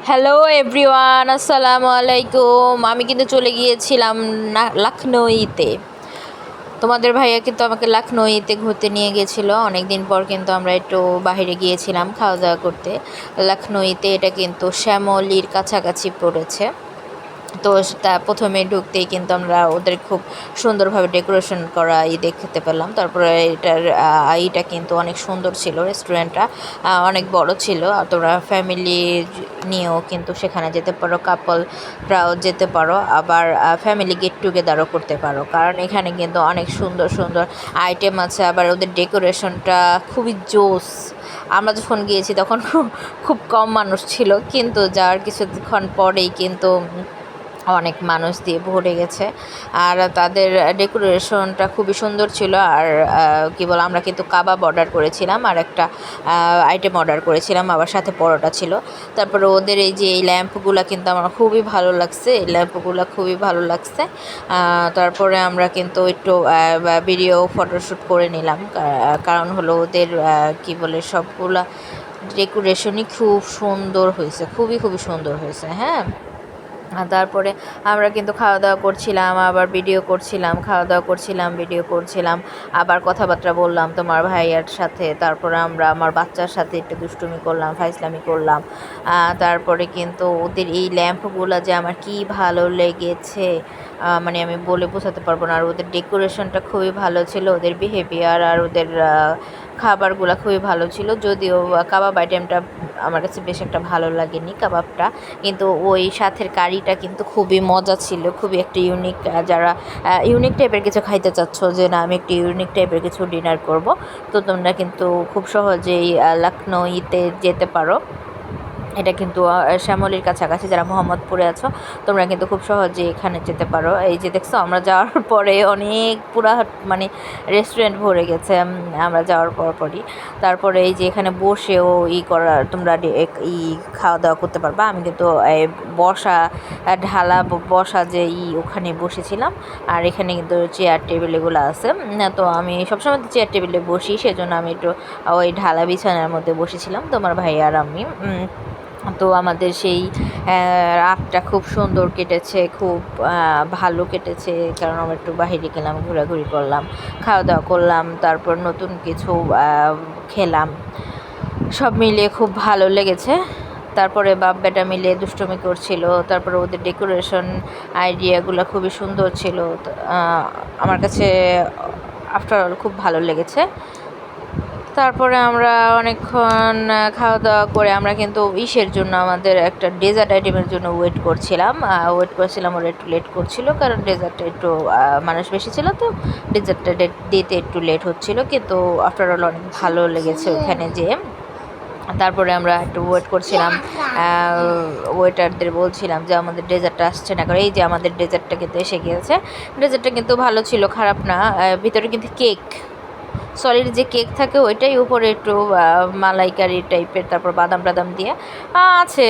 Hello everyone, আসসালামু আলাইকুম। আমি কিন্তু চলে গিয়েছিলাম লখনৌইতে। তোমাদের ভাইয়া কিন্তু আমাকে লখনৌইতে ঘুরতে নিয়ে গেছিলো। অনেক দিন পর কিন্তু আমরা একটু বাইরে গিয়েছিলাম খাওয়া দাওয়া করতে। লখনৌইতে এটা কিন্তু শ্যামলীর কাছাকাছি পড়েছে। তো তা প্রথমে ঢুকতেই কিন্তু আমরা ওদের খুব সুন্দরভাবে ডেকোরেশন করা দেখতে পেলাম। তারপরে এটার এইটা কিন্তু অনেক সুন্দর ছিল। রেস্টুরেন্টটা অনেক বড় ছিল। আর তোমরা ফ্যামিলি নিয়েও কিন্তু সেখানে যেতে পারো, কাপলরাও যেতে পারো, আবার ফ্যামিলি গেট টুগেদারও করতে পারো, কারণ এখানে কিন্তু অনেক সুন্দর সুন্দর আইটেম আছে। আবার ওদের ডেকোরেশনটা খুবই জোস। আমরা যখন গিয়েছি তখন খুব কম মানুষ ছিল, কিন্তু যাওয়ার কিছুক্ষণ পরেই কিন্তু অনেক মানুষ দিয়ে ভরে গেছে। আর তাদের ডেকোরেশনটা খুবই সুন্দর ছিল। আর কী বল, আমরা কিন্তু কাবাব অর্ডার করেছিলাম আর একটা আইটেম অর্ডার করেছিলাম, আবার সাথে পরোটা ছিল। তারপরে ওদের এই যে এই ল্যাম্পগুলো কিন্তু আমার খুবই ভালো লাগছে, এই ল্যাম্পগুলো খুবই ভালো লাগছে। তারপরে আমরা কিন্তু একটু ভিডিও ফটোশ্যুট করে নিলাম, কারণ হলো ওদের কী বলে সবগুলা ডেকোরেশনই খুব সুন্দর হয়েছে, খুবই খুবই সুন্দর হয়েছে। হ্যাঁ, তারপরে আমরা কিন্তু খাওয়া দাওয়া করছিলাম, আবার ভিডিও করছিলাম, খাওয়া দাওয়া করছিলাম, ভিডিও করছিলাম, আবার কথাবার্তা বললাম তোমার ভাইয়ার সাথে। তারপরে আমরা আমার বাচ্চার সাথে একটু দুষ্টুমি করলাম, ফাইজলামি করলাম। তারপরে কিন্তু ওদের এই ল্যাম্পগুলো যে আমার কি ভালো লেগেছে, মানে আমি বলে বোঝাতে পারবো না। আর ওদের ডেকোরেশনটা খুবই ভালো ছিল, ওদের বিহেভিয়ার আর ওদের খাবারগুলো খুবই ভালো ছিল। যদিও কাবাব আইটেমটা আমার কাছে বেশ একটা ভালো লাগেনি কাবাবটা, কিন্তু ওই সাথের কারিটা কিন্তু খুবই মজা ছিল, খুবই একটা ইউনিক। যারা ইউনিক টাইপের কিছু খাইতে চাচ্ছ, যে না আমি একটু ইউনিক টাইপের কিছু ডিনার করব, তো তোমরা কিন্তু খুব সহজেই লখনৌইতে যেতে পারো। এটা কিন্তু শ্যামলীর কাছাকাছি। যারা মোহাম্মদপুরে আছো তোমরা কিন্তু খুব সহজে এখানে যেতে পারো। এই যে দেখছো, আমরা যাওয়ার পরে অনেক পুরা মানে রেস্টুরেন্ট ভরে গেছে আমরা যাওয়ার পরই। তারপরে এই যে এখানে বসেও করার তোমরা খাওয়া দাওয়া করতে পারবা। আমি কিন্তু বসা ঢালা বসা যে ওখানে বসেছিলাম। আর এখানে কিন্তু চেয়ার টেবিল এগুলো আছে। তো আমি সবসময় চেয়ার টেবিলে বসি, সেজন্য আমি একটু ওই ঢালা বিছানার মধ্যে বসেছিলাম তোমার ভাই আর আমি। তো আমাদের সেই রাতটা খুব সুন্দর কেটেছে, খুব ভালো কেটেছে, কারণ আমরা একটু বাহিরে গেলাম, ঘোরাঘুরি করলাম, খাওয়া দাওয়া করলাম, তারপর নতুন কিছু খেলাম। সব মিলিয়ে খুব ভালো লেগেছে। তারপরে বাপ বেটা মিলে দুষ্টুমি করছিল। তারপরে ওদের ডেকোরেশন আইডিয়াগুলো খুবই সুন্দর ছিল। আমার কাছে আফটার অল খুব ভালো লেগেছে। তারপরে আমরা অনেকক্ষণ খাওয়া দাওয়া করে আমরা কিন্তু ইসের জন্য, আমাদের একটা ডেজার্ট আইটেমের জন্য ওয়েট করছিলাম। ওরা একটু লেট করছিল, কারণ ডেজার্টটা একটু মানুষ বেশি ছিল, তো ডেজার্টটা দিতে একটু লেট হচ্ছিল, কিন্তু আফটার অল অনেক ভালো লেগেছে ওখানে যেয়ে। তারপরে আমরা একটু ওয়েট করছিলাম, ওয়েটারদের বলছিলাম যে আমাদের ডেজার্টটা আসছে না, কারণ এই যে আমাদের ডেজার্টটা কিন্তু এসে গিয়েছে। ডেজার্টটা কিন্তু ভালো ছিল, খারাপ না। ভিতরে কিন্তু কেক, সলিড যে কেক থাকে ওইটাই, উপরে একটু মালাইকারি টাইপের, তারপর বাদাম টাদাম দিয়ে আছে।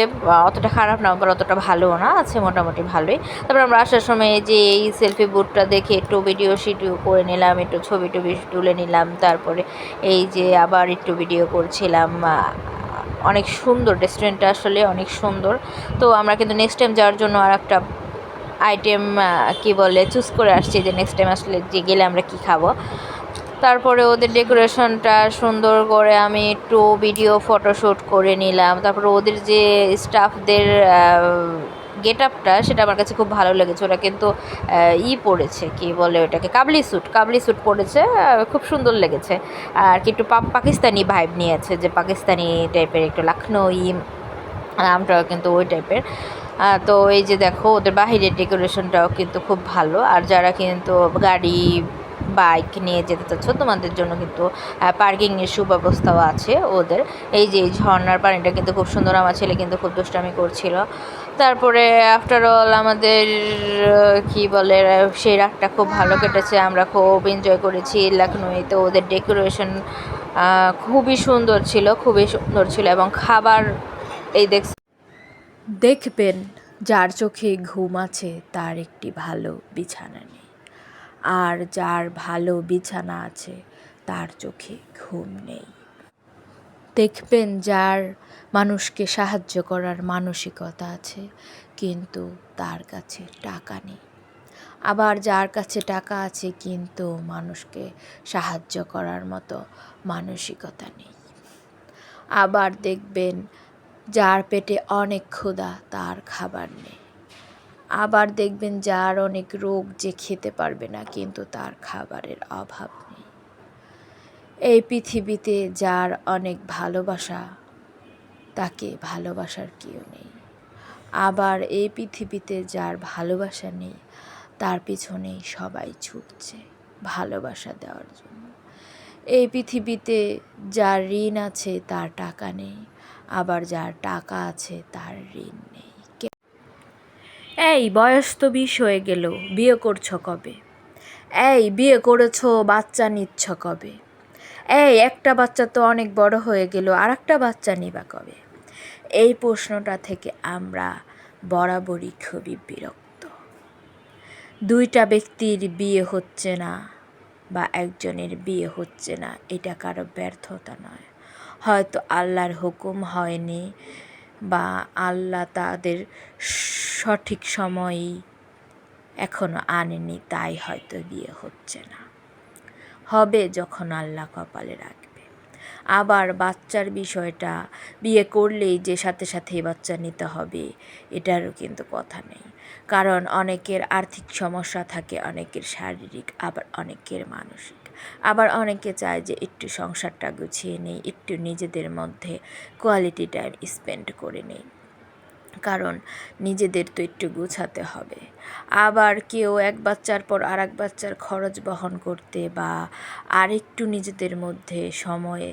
অতটা খারাপ না, আবার অতটা ভালোও না, আছে মোটামুটি ভালোই। তারপর আমরা আসার সময় যে এই সেলফি বুথটা দেখে একটু ভিডিও শিডিও করে নিলাম, একটু ছবি টবি তুলে নিলাম। তারপরে এই যে আবার একটু ভিডিও করছিলাম। অনেক সুন্দর রেস্টুরেন্টটা, আসলে অনেক সুন্দর। তো আমরা কিন্তু নেক্সট টাইম যাওয়ার জন্য আর একটা আইটেম কি বলে চুজ করে আসছি, যে নেক্সট টাইম আসলে যে গেলে আমরা কি খাবো। তারপরে ওদের ডেকোরেশনটা সুন্দর করে আমি একটু ভিডিও ফটোশ্যুট করে নিলাম। তারপরে ওদের যে স্টাফদের গেট আপটা, সেটা আমার কাছে খুব ভালো লেগেছে। ওরা কিন্তু পরেছে, কি বলে ওটাকে, কাবলি স্যুট পরেছে, খুব সুন্দর লেগেছে। আর কি একটু পাকিস্তানি ভাইব নিয়েছে, যে পাকিস্তানি টাইপের, একটু লখনৌই নামটাও কিন্তু ওই টাইপের। তো এই যে দেখো, ওদের বাহিরের ডেকোরেশনটাও কিন্তু খুব ভালো। আর যারা কিন্তু গাড়ি বাইক নিয়ে যেতে চাচ্ছ, তোমাদের জন্য কিন্তু পার্কিংয়ের সুব্যবস্থাও আছে ওদের। এই যে এই ঝর্নার পানিটা কিন্তু খুব সুন্দর, আমার ছেলে কিন্তু খুব দুষ্টামি করছিল। তারপরে আফটার অল আমাদের কি বলে সেই রাতটা খুব ভালো কেটেছে, আমরা খুব এনজয় করেছি লখনৌইতে। ওদের ডেকোরেশন খুবই সুন্দর ছিল, খুবই সুন্দর ছিল। এবং খাবার এই দেখবেন, যার চোখে ঘুম আছে তার একটি ভালো বিছানা নেই, আর যার ভালো বিছানা আছে তার চোখে ঘুম নেই। দেখবেন যার মানুষকে সাহায্য করার মানসিকতা আছে কিন্তু তার কাছে টাকা নেই। আবার যার কাছে টাকা আছে কিন্তু মানুষকে সাহায্য করার মতো মানসিকতা নেই। আবার দেখবেন যার পেটে অনেক ক্ষুধা তার খাবার নেই। আবার দেখবেন যার অনেক রোগ যে খেতে পারবে না কিন্তু তার খাবারের অভাব নেই। এই পৃথিবীতে যার অনেক ভালোবাসা তাকে ভালোবাসার কেউ নেই। আবার এই পৃথিবীতে যার ভালোবাসা নেই তার পিছনেই সবাই ছুটছে ভালোবাসা দেওয়ার জন্য। এই পৃথিবীতে যার ঋণ আছে তার টাকা নেই, আবার যার টাকা আছে তার ঋণ নেই। এই বয়স তো 20 হয়ে গেল, বিয়ে করছো কবে? এই বিয়ে করেছো, বাচ্চা নিচ্ছ কবে? এই একটা বাচ্চা তো অনেক বড় হয়ে গেল, আর একটা বাচ্চা নিবা কবে? এই প্রশ্নটা থেকে আমরা বরাবরই খুবই বিরক্ত। দুইটা ব্যক্তির বিয়ে হচ্ছে না বা একজনের বিয়ে হচ্ছে না এটা কারো ব্যর্থতা নয়, হয়তো আল্লাহর হুকুম হয়নি বা আল্লাহ তাদের সঠিক সময়ই এখনো আনেনি, তাই হয়তো বিয়ে হচ্ছে না। হবে যখন আল্লাহ কপালে রাখবে। আবার বাচ্চার বিষয়টা, বিয়ে করলেই যে সাথে সাথেই বাচ্চা নিতে হবে এটারও কিন্তু কথা নেই। কারণ অনেকের আর্থিক সমস্যা থাকে, অনেকের শারীরিক, আবার অনেকের মানসিক। আবার অনেকে চায় যে একটু সংসারটা গুছিয়ে নেই, একটু নিজেদের মধ্যে কোয়ালিটি টাইম স্পেন্ড করে নেই, কারণ নিজেদের তো একটু গুছাতে হবে। আবার কেউ এক বাচ্চার পর আর এক বাচ্চার খরচ বহন করতে বা আরেকটু নিজেদের মধ্যে সময়ে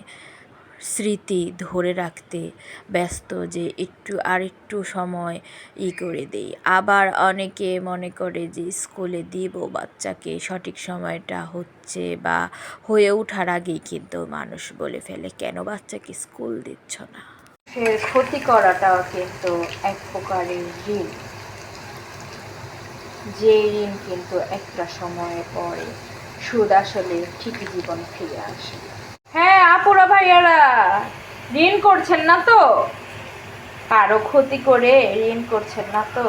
স্মৃতি ধরে রাখতে ব্যস্ত, যে একটু সময় করে দেই। আবার অনেকে মনে করে যে স্কুলে দিব বাচ্চাকে, সঠিক সময়টা হচ্ছে বা হয়ে ওঠার আগেই কিন্তু মানুষ বলে ফেলে, কেন বাচ্চাকে স্কুল দিচ্ছ না? ক্ষতি করাটাও কিন্তু এক প্রকারের ঋণ, যে ঋণ কিন্তু একটা সময়ে পরে সুদ আসলে ঠিকই জীবনে ফিরে আসে। হ্যাঁ আপুরা ভাইয়ারা, ঋণ করছেন না তো? কারো ক্ষতি করে ঋণ করছেন না তো?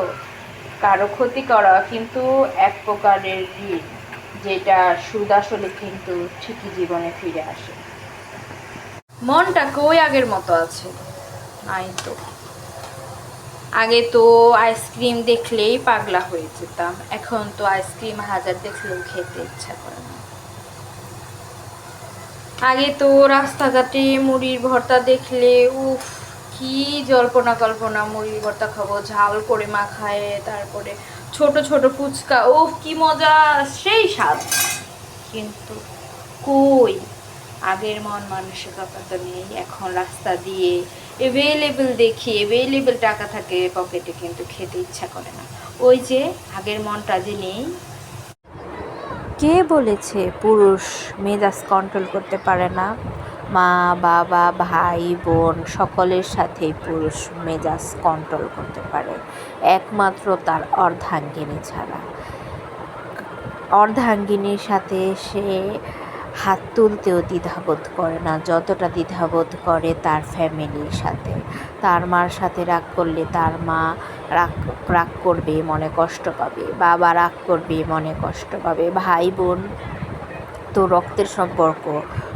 কারো ক্ষতি করা কিন্তু এক প্রকারের ঋণ, যেটা সুদ আসলে কিন্তু ঠিকই জীবনে ফিরে আসে। মনটা কই আগের মতো আছে? নাই তো। আগে তো আইসক্রিম দেখলেই পাগলা হয়ে যেতাম, এখন তো আইসক্রিম হাজার দেখলেও খেতে ইচ্ছা করে না। আগে তো রাস্তাঘাটে মুড়ির ভর্তা দেখলে উফ কি জল্পনা কল্পনা, মুড়ির ভর্তা খাবো, ঝাল করে মাখায়, তারপরে ছোট ছোট ফুচকা, উফ কি মজা, সেই স্বাদ। কিন্তু কই, আগের মন মানসিকতা তো নেই। এখন রাস্তা দিয়ে অ্যাভেলেবেল দেখি, অ্যাভেলেবেল টাকা থাকে পকেটে, কিন্তু খেতে ইচ্ছা করে না। ওই যে আগের মনটা যে নেই। কে বলেছে পুরুষ মেজাজ কন্ট্রোল করতে পারে না? মা বাবা ভাই বোন সকলের সাথেই পুরুষ মেজাজ কন্ট্রোল করতে পারে, একমাত্র তার অর্ধাঙ্গিনী ছাড়া। অর্ধাঙ্গিনীর সাথে সে হাত তুলতেও দ্বিধাবোধ করে না, যতটা দ্বিধাবোধ করে তার ফ্যামিলির সাথে। তার মার সাথে রাগ করলে তার মা রাগ করবে, মনে কষ্ট পাবে, বাবা রাগ করবে, মনে কষ্ট পাবে, ভাই বোন তো রক্তের সম্পর্ক,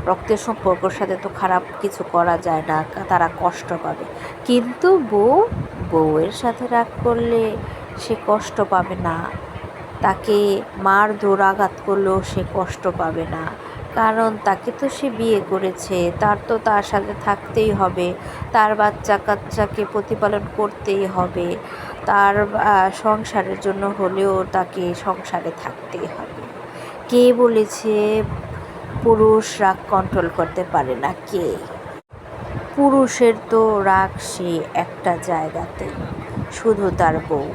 রক্তের সম্পর্কের সাথে তো খারাপ কিছু করা যায় না, তারা কষ্ট পাবে। কিন্তু বউয়ের সাথে রাগ করলে সে কষ্ট পাবে না, তাকে মার আঘাত করলেও সে কষ্ট পাবে না, কারণ তাকে তো সে বিয়ে করেছে, তার তো তার সাথে থাকতেই হবে, তার বাচ্চা কাচ্চাকে প্রতিপালন করতেই হবে, তার সংসারের জন্য হলেও তাকে সংসারে থাকতেই হবে। কে বলেছে পুরুষ রাগ কন্ট্রোল করতে পারে না? কে? পুরুষের তো রাগ সে একটা জায়গাতেই, শুধু তার বউ।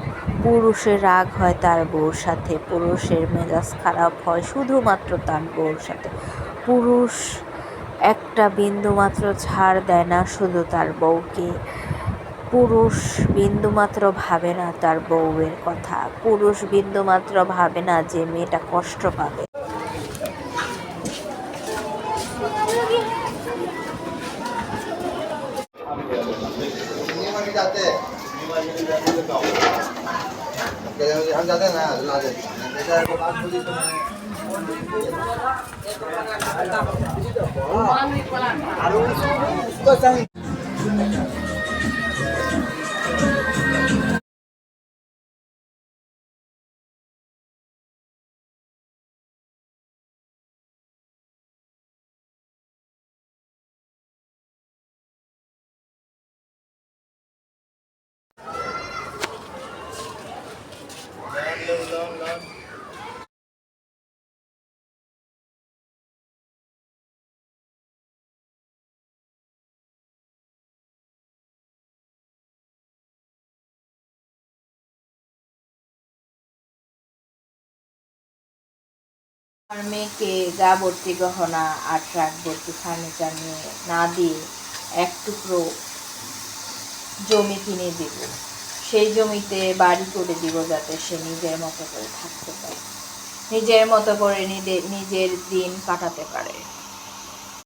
পুরুষের রাগ হয় তার বউর সাথে, পুরুষের মেজাজ খারাপ হয় শুধুমাত্র তার বউর সাথে। পুরুষ একটা বিন্দুমাত্র ছাড় দেয় না শুধু তার বউকে। পুরুষ বিন্দুমাত্র ভাবে না তার বউয়ের কথা, পুরুষ বিন্দুমাত্র ভাবে না যে মেয়েটা কষ্ট পাবে। हम जाते हैं ना ला देते हैं আর মেয়েকে গা ভর্তি গহনা আর ট্রাক ভর্তি ফার্নিচার নিয়ে না দিয়ে এক টুকরো জমি কিনে দিব, সেই জমিতে বাড়ি করে দিব যাতে সে নিজের মতো করে থাকতে পারে, নিজের মতো করে নিজের দিন কাটাতে পারে।